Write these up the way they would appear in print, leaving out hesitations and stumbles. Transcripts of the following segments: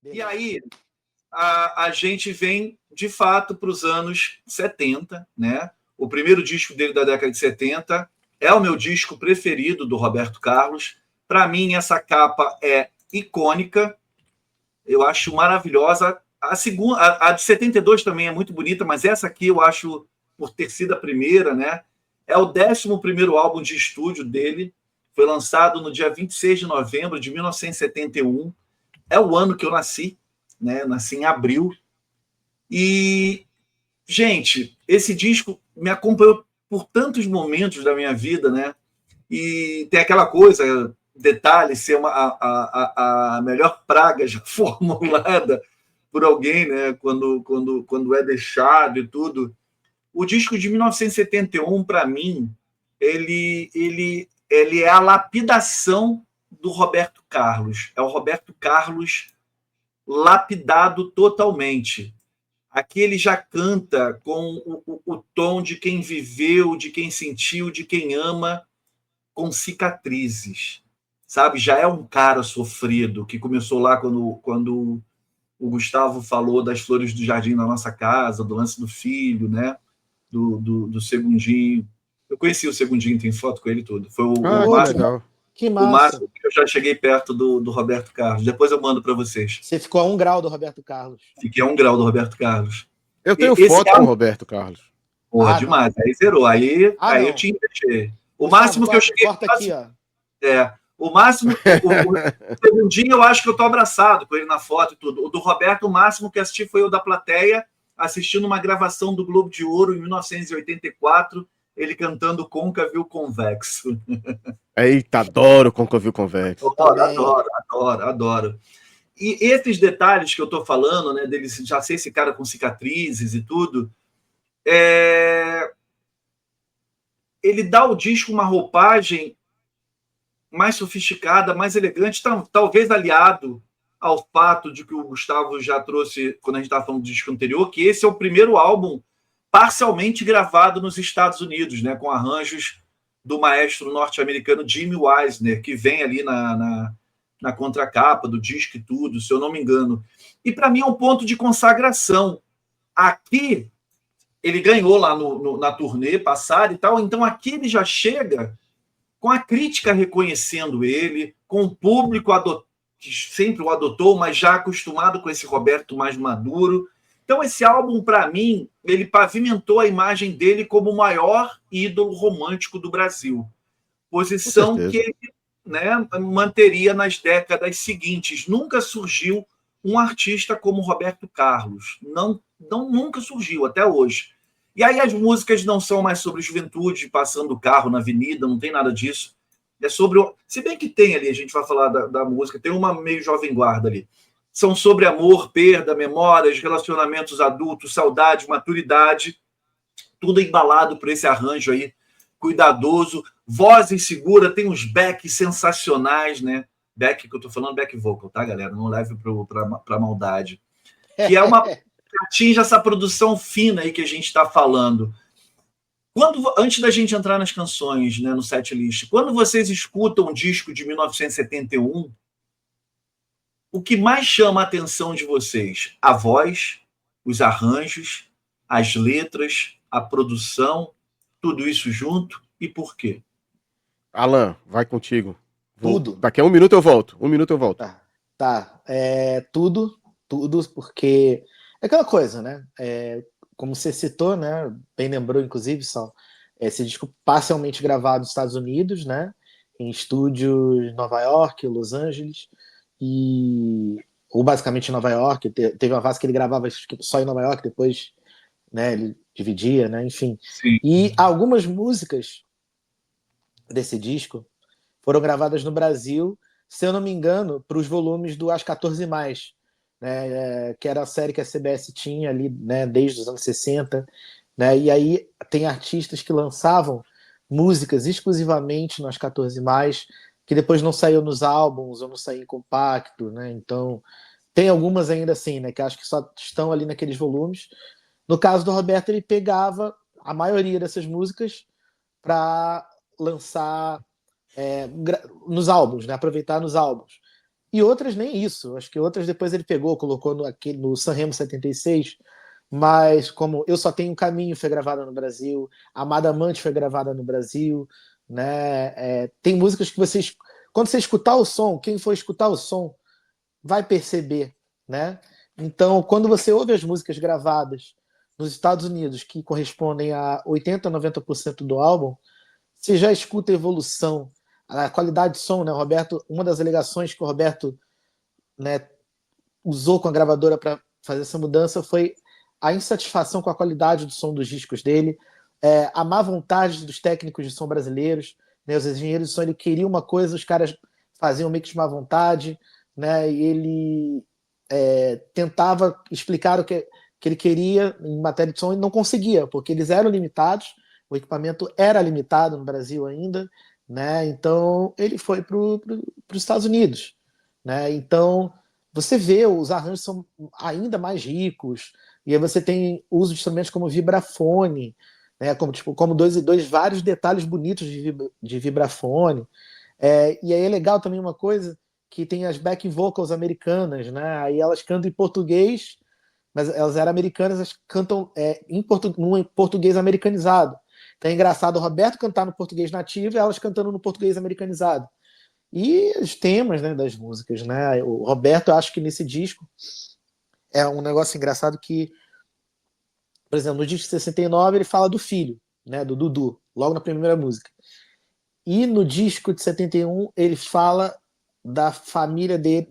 E aí a gente vem, de fato, para os anos 70, né? O primeiro disco dele da década de 70 é o meu disco preferido do Roberto Carlos. Para mim, essa capa é icônica, eu acho maravilhosa. A segunda, a de 72 também é muito bonita, mas essa aqui eu acho, por ter sido a primeira, né? É o 11º álbum de estúdio dele, foi lançado no dia 26 de novembro de 1971. É o ano que eu nasci, né? Nasci em abril. E, gente, esse disco me acompanhou por tantos momentos da minha vida, né? E tem aquela coisa, detalhe, ser a melhor praga já formulada por alguém, né? Quando é deixado e tudo. O disco de 1971, para mim, ele é a lapidação do Roberto Carlos. É o Roberto Carlos lapidado totalmente. Aqui ele já canta com o tom de quem viveu, de quem sentiu, de quem ama, com cicatrizes, sabe? Já é um cara sofrido, que começou lá quando o Gustavo falou das flores do jardim na nossa casa, do lance do filho, né? Do Segundinho. Eu conheci o Segundinho, tem foto com ele tudo. Foi o Que máximo, legal. Que o massa. máximo que eu já cheguei perto do Roberto Carlos. Depois eu mando para vocês. Você ficou a 1 grau do Roberto Carlos. Fiquei a 1 grau do Roberto Carlos. Eu tenho Esse foto com o Roberto Carlos. porra, Não. demais. Aí zerou. Aí eu Não. tinha que. O Gustavo, máximo que eu cheguei. corta aqui, ó. O máximo. O Segundinho, eu acho que eu tô abraçado com ele na foto e tudo. O do Roberto, o máximo que assisti foi o da plateia, assistindo uma gravação do Globo de Ouro em 1984, ele cantando Côncavo Convexo. Eita, adoro Concovil Convexo. Adoro. E esses detalhes que eu tô falando, né, dele já ser esse cara com cicatrizes e tudo, ele dá ao disco uma roupagem mais sofisticada, mais elegante, talvez aliado ao fato de que o Gustavo já trouxe, quando a gente estava falando do disco anterior, que esse é o primeiro álbum parcialmente gravado nos Estados Unidos, né, com arranjos do maestro norte-americano Jimmy Weisner, que vem ali na contracapa do disco e tudo, se eu não me engano. E para mim é um ponto de consagração. Aqui, ele ganhou lá na turnê passada e tal, então aqui ele já chega com a crítica reconhecendo ele, com o público que sempre o adotou, mas já acostumado com esse Roberto mais maduro. Então, esse álbum, para mim, ele pavimentou a imagem dele como o maior ídolo romântico do Brasil. Posição que ele, né, manteria nas décadas seguintes. Nunca surgiu um artista como Roberto Carlos. Nunca surgiu, até hoje. E aí as músicas não são mais sobre juventude, passando o carro na avenida, não tem nada disso. É sobre... Se bem que tem ali, a gente vai falar da música, tem uma meio jovem guarda ali. São sobre amor, perda, memórias, relacionamentos adultos, saudade, maturidade, tudo embalado por esse arranjo aí, cuidadoso, voz insegura, tem uns backs sensacionais, né? Back que eu tô falando, back vocal, tá, galera? Não leve pra maldade. Que é uma... atinge essa produção fina aí que a gente está falando. Antes da gente entrar nas canções, né, no setlist, quando vocês escutam um disco de 1971, o que mais chama a atenção de vocês? A voz, os arranjos, as letras, a produção, tudo isso junto, e por quê? Alan, vai contigo. Tudo. Daqui a 1 minuto eu volto. 1 minuto eu volto. Tá. Tudo, porque é aquela coisa, né? Como você citou, né? Bem lembrou, inclusive, só esse disco parcialmente gravado nos Estados Unidos, né? Em estúdios em Nova York, Los Angeles, ou basicamente em Nova York. Teve uma fase que ele gravava só em Nova York, depois, né, ele dividia, né? Enfim. Sim. E algumas músicas desse disco foram gravadas no Brasil, se eu não me engano, para os volumes do As 14 Mais, né, que era a série que a CBS tinha ali, né, desde os anos 60, né, e aí tem artistas que lançavam músicas exclusivamente no As 14 Mais, que depois não saiu nos álbuns ou não saiu em compacto, né, então tem algumas ainda assim, né, que acho que só estão ali naqueles volumes. No caso do Roberto, ele pegava a maioria dessas músicas para lançar nos álbuns, né? Aproveitar nos álbuns. E outras nem isso. Acho que outras depois ele pegou, colocou no Sanremo 76, mas como Eu Só Tenho um Caminho foi gravada no Brasil, Amada Amante foi gravada no Brasil, né? Tem músicas que vocês, quando você escutar o som, quem for escutar o som vai perceber, né? Então, quando você ouve as músicas gravadas nos Estados Unidos, que correspondem a 80 a 90% do álbum, você já escuta a evolução, a qualidade de som, né? O Roberto, uma das alegações que o Roberto, né, usou com a gravadora para fazer essa mudança foi a insatisfação com a qualidade do som dos discos dele, a má vontade dos técnicos de som brasileiros, né? Os engenheiros de som, ele queria uma coisa, os caras faziam meio que de má vontade, né? E ele tentava explicar o que ele queria em matéria de som e não conseguia, porque eles eram limitados, o equipamento era limitado no Brasil ainda, né? Então ele foi para os Estados Unidos, né? Então você vê, os arranjos são ainda mais ricos, e aí você tem uso de instrumentos como vibrafone, né? Como vários detalhes bonitos de vibrafone. E aí é legal também uma coisa, que tem as backing vocals americanas, né? Aí elas cantam em português, mas elas eram americanas, elas cantam num português americanizado. Então é engraçado o Roberto cantar no português nativo e elas cantando no português americanizado. E os temas, né, das músicas, né? O Roberto, eu acho que nesse disco é um negócio engraçado que, por exemplo, no disco de 69 ele fala do filho, né, do Dudu, logo na primeira música. E no disco de 71 ele fala da família dele,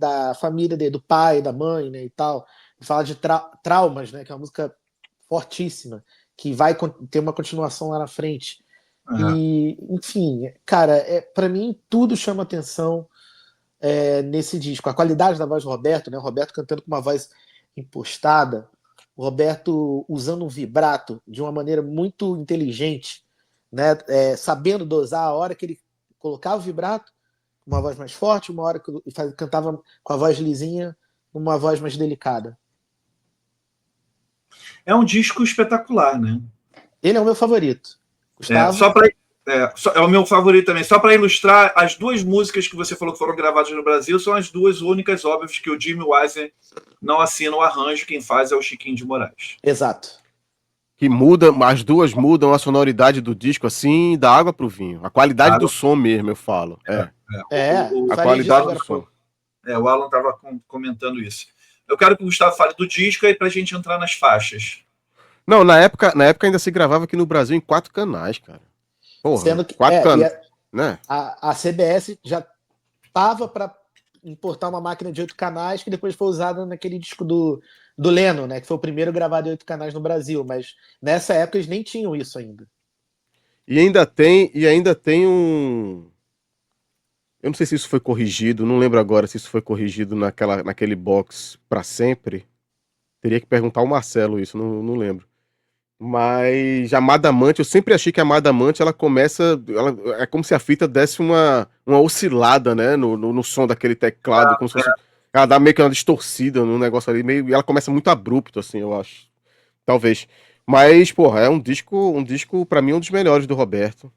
do pai, da mãe, né, e tal. Ele fala de traumas, né, que é uma música fortíssima, que vai ter uma continuação lá na frente. E, enfim, cara, para mim tudo chama atenção nesse disco. A qualidade da voz do Roberto, né, o Roberto cantando com uma voz impostada, o Roberto usando um vibrato de uma maneira muito inteligente, né, sabendo dosar a hora que ele colocava o vibrato, uma voz mais forte, uma hora que ele cantava com a voz lisinha, uma voz mais delicada. É um disco espetacular, né? Ele é o meu favorito. Gustavo? É o meu favorito também. Só para ilustrar, as duas músicas que você falou que foram gravadas no Brasil são as duas únicas, óbvias, que o Jimmy Weisner não assina o arranjo. Quem faz é o Chiquinho de Moraes. Exato. Que muda, as duas mudam a sonoridade do disco, assim, da água pro vinho. A qualidade do som mesmo, eu falo. A qualidade do som. O Alan estava comentando isso. Eu quero que o Gustavo fale do disco aí para a gente entrar nas faixas. Não, na época ainda se gravava aqui no Brasil em 4 canais, cara. Porra, sendo que 4 canais, né? A CBS já tava para importar uma máquina de 8 canais que depois foi usada naquele disco do Leno, né? Que foi o primeiro gravado em 8 canais no Brasil, mas nessa época eles nem tinham isso ainda. E ainda tem um... Eu não sei se isso foi corrigido, não lembro agora se isso foi corrigido naquele box para sempre. Teria que perguntar ao Marcelo isso, não lembro. Mas a Amada Amante, eu sempre achei que a Amada Amante, ela começa... é como se a fita desse uma oscilada, né? No som daquele teclado, como se fosse... Ela dá meio que uma distorcida no negócio ali, e ela começa muito abrupto, assim, eu acho. Talvez. Mas, porra, é um disco pra mim, um dos melhores do Roberto.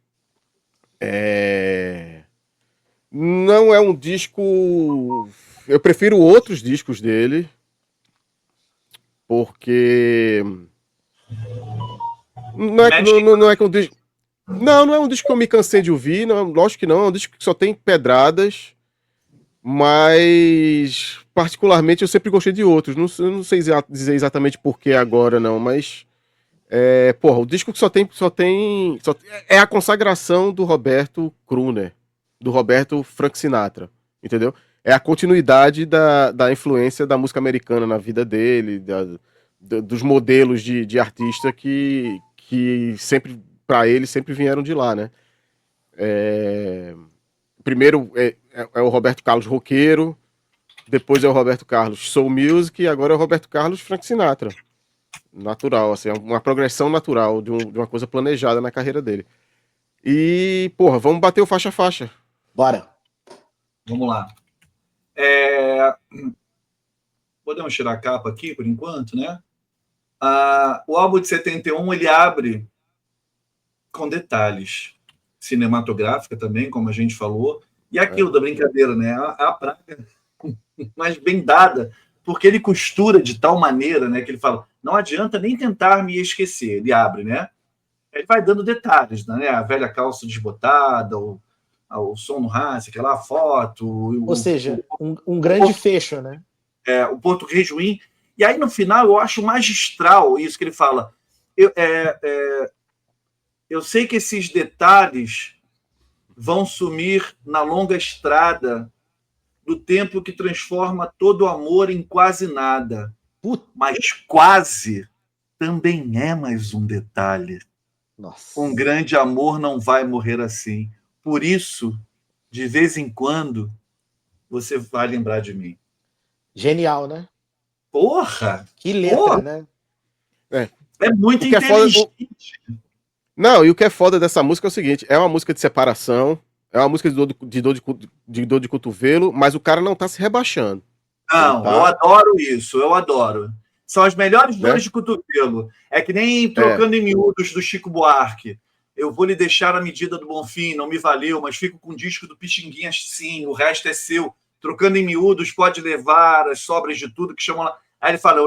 Não é um disco... Eu prefiro outros discos dele, porque... Não é que um disco... Não é um disco que eu me cansei de ouvir, não, lógico que não, é um disco que só tem pedradas, mas particularmente eu sempre gostei de outros, não sei dizer exatamente por que agora não, mas porra, o disco que só tem é a consagração do Roberto Crooner, do Roberto Frank Sinatra, entendeu? É a continuidade da influência da música americana na vida dele, dos modelos de artista que sempre, para ele, sempre vieram de lá, né? Primeiro é o Roberto Carlos roqueiro, depois é o Roberto Carlos soul music, e agora é o Roberto Carlos Frank Sinatra. Natural, assim, uma progressão natural de uma coisa planejada na carreira dele. E, porra, vamos bater o faixa a faixa. Bora. Vamos lá. Podemos tirar a capa aqui, por enquanto, né? O álbum de 71, ele abre com detalhes. Cinematográfica também, como a gente falou. E aquilo da brincadeira, né? A praga mas bem dada, porque ele costura de tal maneira, né, que ele fala, não adianta nem tentar me esquecer. Ele abre, né? Ele vai dando detalhes, né? A velha calça desbotada, o som no rádio, aquela foto, Ou seja, um grande fecho, né? O português ruim. E aí, no final, eu acho magistral isso que ele fala. Eu sei que esses detalhes vão sumir na longa estrada do tempo que transforma todo amor em quase nada. Puta. Mas quase também é mais um detalhe. Nossa. Um grande amor não vai morrer assim. Por isso, de vez em quando, você vai lembrar de mim. Genial, né? Porra! Que letra, Porra! né? É muito O que é foda- inteligente. Não, e o que é foda dessa música é o seguinte: é uma música de separação, é uma música de dor de cotovelo, mas o cara não tá se rebaixando. Não, eu adoro isso, eu adoro. São as melhores Né? dores de cotovelo. É que nem Trocando em Miúdos do Chico Buarque. Eu vou lhe deixar a medida do Bonfim, não me valeu, mas fico com o disco do Pixinguinha sim, o resto é seu. Trocando em Miúdos pode levar as sobras de tudo que chamam lá. Aí ele fala,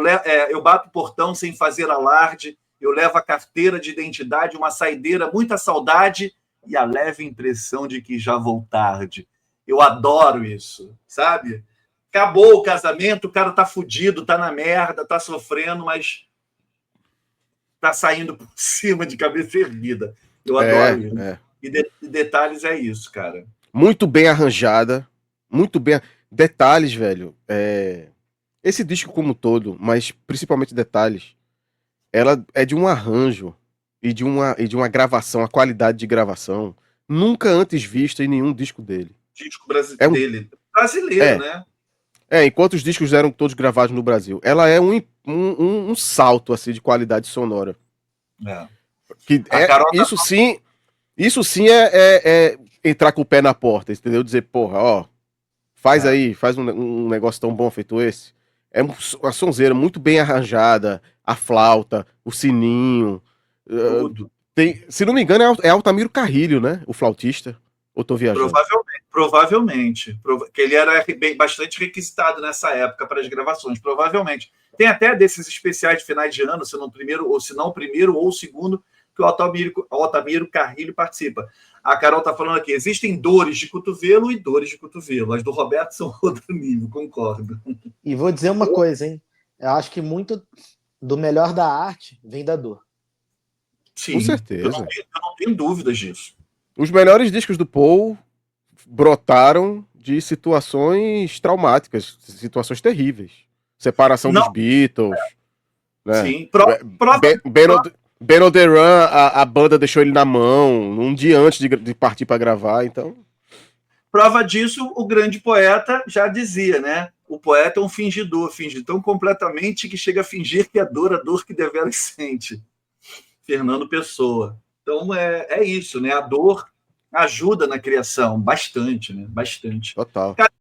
eu bato o portão sem fazer alarde, eu levo a carteira de identidade, uma saideira, muita saudade e a leve impressão de que já vou tarde. Eu adoro isso, sabe? Acabou o casamento, o cara tá fudido, tá na merda, tá sofrendo, mas tá saindo por cima de cabeça erguida. Eu adoro isso. E detalhes é isso, cara. Muito bem arranjada, muito bem. Detalhes, velho. Esse disco como um todo, mas principalmente detalhes, ela é de um arranjo e de uma gravação, a qualidade de gravação nunca antes vista em nenhum disco dele. Disco dele. Brasileiro, né? Enquanto os discos eram todos gravados no Brasil. Ela é um salto assim de qualidade sonora. Isso sim é entrar com o pé na porta, entendeu? Dizer, porra, ó, faz um negócio tão bom feito esse. É uma sonzeira muito bem arranjada, a flauta, o sininho. Se não me engano, é Altamiro Carrilho, né? O flautista. Ou tô viajando? Provavelmente. Que ele era bastante requisitado nessa época para as gravações, provavelmente. Tem até desses especiais de finais de ano, se não o primeiro ou o segundo, que o Altamiro Carrilho participa. A Carol está falando aqui, existem dores de cotovelo e dores de cotovelo. As do Roberto são outro nível, concordo. E vou dizer uma coisa, hein? Eu acho que muito do melhor da arte vem da dor. Sim, com certeza. Eu não tenho dúvidas disso. Os melhores discos do Paul brotaram de situações traumáticas, situações terríveis. Separação dos Beatles. Né? Sim. Ben on the Run, a banda deixou ele na mão um dia antes de partir para gravar, então... Prova disso, o grande poeta já dizia, né? O poeta é um fingidor, finge tão completamente que chega a fingir que a dor que deveras sente. Fernando Pessoa. Então, é isso, né? A dor ajuda na criação, bastante, né? Bastante. Total.